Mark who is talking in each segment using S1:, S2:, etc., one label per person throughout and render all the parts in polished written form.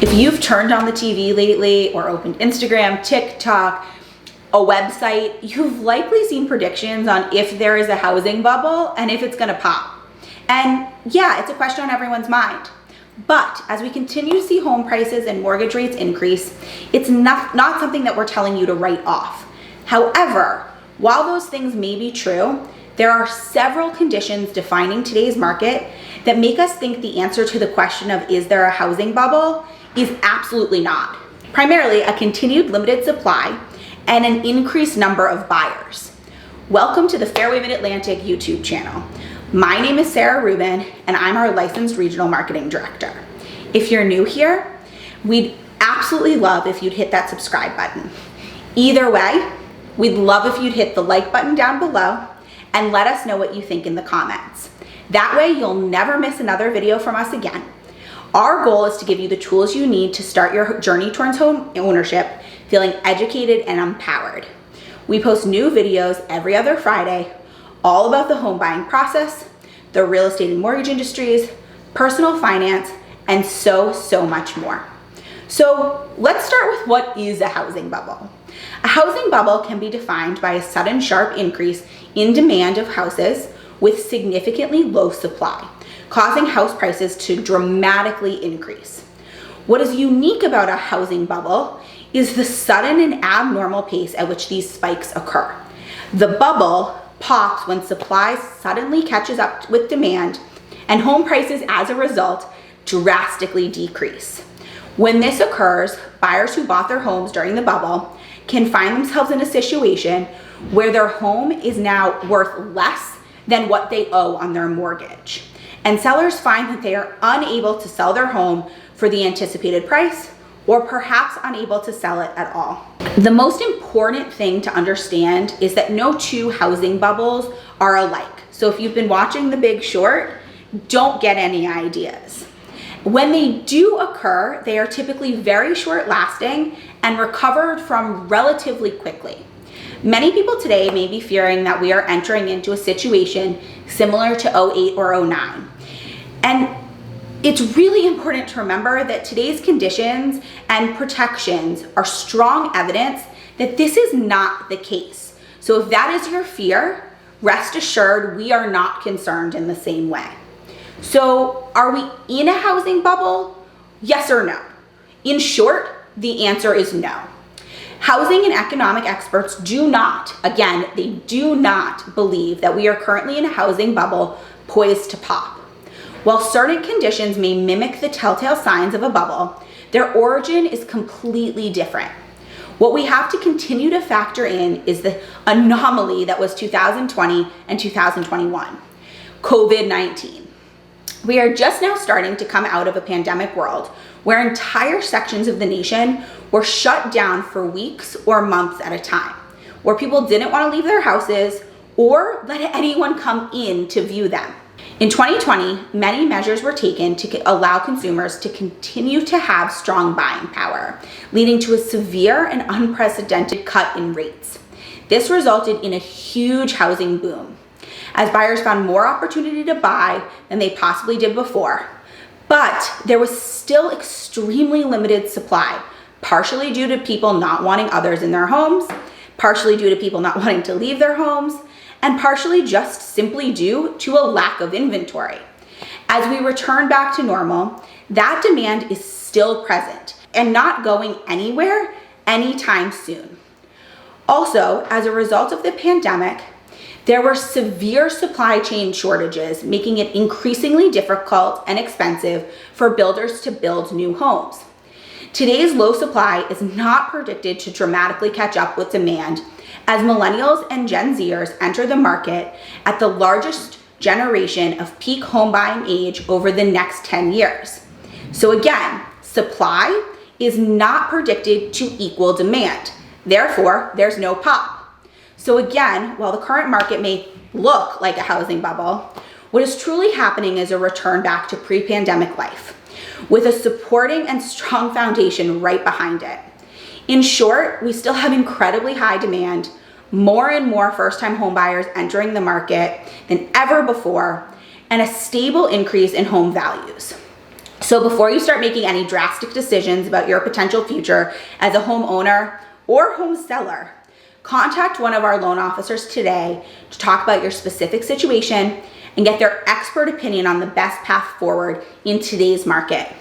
S1: If you've turned on the TV lately or opened Instagram, TikTok, a website, you've likely seen predictions on if there is a housing bubble and if it's gonna pop. And yeah, it's a question on everyone's mind. But as we continue to see home prices and mortgage rates increase, it's not something that we're telling you to write off. However, while those things may be true, there are several conditions defining today's market that make us think the answer to the question of is there a housing bubble is absolutely not. Primarily a continued limited supply and an increased number of buyers. Welcome to the Fairway Mid-Atlantic YouTube channel. My name is Sarah Rubin and I'm our licensed regional marketing director. If you're new here, we'd absolutely love if you'd hit that subscribe button. Either way, we'd love if you'd hit the like button down below and let us know what you think in the comments. That way you'll never miss another video from us again. Our goal is to give you the tools you need to start your journey towards home ownership feeling educated and empowered. We post new videos every other Friday, all about the home buying process, the real estate and mortgage industries, personal finance, and so much more. So let's start with what is a housing bubble. A housing bubble can be defined by a sudden sharp increase in demand of houses with significantly low supply, causing house prices to dramatically increase. What is unique about a housing bubble is the sudden and abnormal pace at which these spikes occur. The bubble pops when supply suddenly catches up with demand and home prices as a result drastically decrease. When this occurs, buyers who bought their homes during the bubble can find themselves in a situation where their home is now worth less than what they owe on their mortgage. And sellers find that they are unable to sell their home for the anticipated price or perhaps unable to sell it at all. The most important thing to understand is that no two housing bubbles are alike. So if you've been watching The Big Short, don't get any ideas. When they do occur, they are typically very short lasting and recovered from relatively quickly. Many people today may be fearing that we are entering into a situation similar to 08 or 09. And it's really important to remember that today's conditions and protections are strong evidence that this is not the case. So if that is your fear, rest assured we are not concerned in the same way. So are we in a housing bubble? Yes or no? In short, the answer is no. Housing and economic experts do not believe that we are currently in a housing bubble poised to pop. While certain conditions may mimic the telltale signs of a bubble, their origin is completely different. What we have to continue to factor in is the anomaly that was 2020 and 2021, COVID-19. We are just now starting to come out of a pandemic world where entire sections of the nation were shut down for weeks or months at a time, where people didn't want to leave their houses or let anyone come in to view them. In 2020, many measures were taken to allow consumers to continue to have strong buying power, leading to a severe and unprecedented cut in rates. This resulted in a huge housing boom, as buyers found more opportunity to buy than they possibly did before. But there was still extremely limited supply, partially due to people not wanting others in their homes, partially due to people not wanting to leave their homes, and partially just simply due to a lack of inventory. As we return back to normal, that demand is still present and not going anywhere anytime soon. Also, as a result of the pandemic, there were severe supply chain shortages, making it increasingly difficult and expensive for builders to build new homes. Today's low supply is not predicted to dramatically catch up with demand as millennials and Gen Zers enter the market at the largest generation of peak home buying age over the next 10 years. So again, supply is not predicted to equal demand. Therefore, there's no pop. So again, while the current market may look like a housing bubble, what is truly happening is a return back to pre-pandemic life, with a supporting and strong foundation right behind it. In short, we still have incredibly high demand, more and more first-time home buyers entering the market than ever before, and a stable increase in home values. So So before you start making any drastic decisions about your potential future as a homeowner or home seller, contact one of our loan officers today to talk about your specific situation and get their expert opinion on the best path forward in today's market.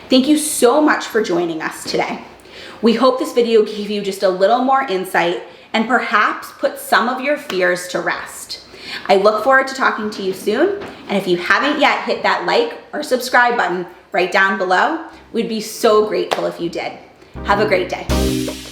S1: Thank you so much for joining us today. We hope this video gave you just a little more insight and perhaps put some of your fears to rest. I look forward to talking to you soon. And if you haven't yet hit that like or subscribe button right down below, we'd be so grateful if you did. Have a great day.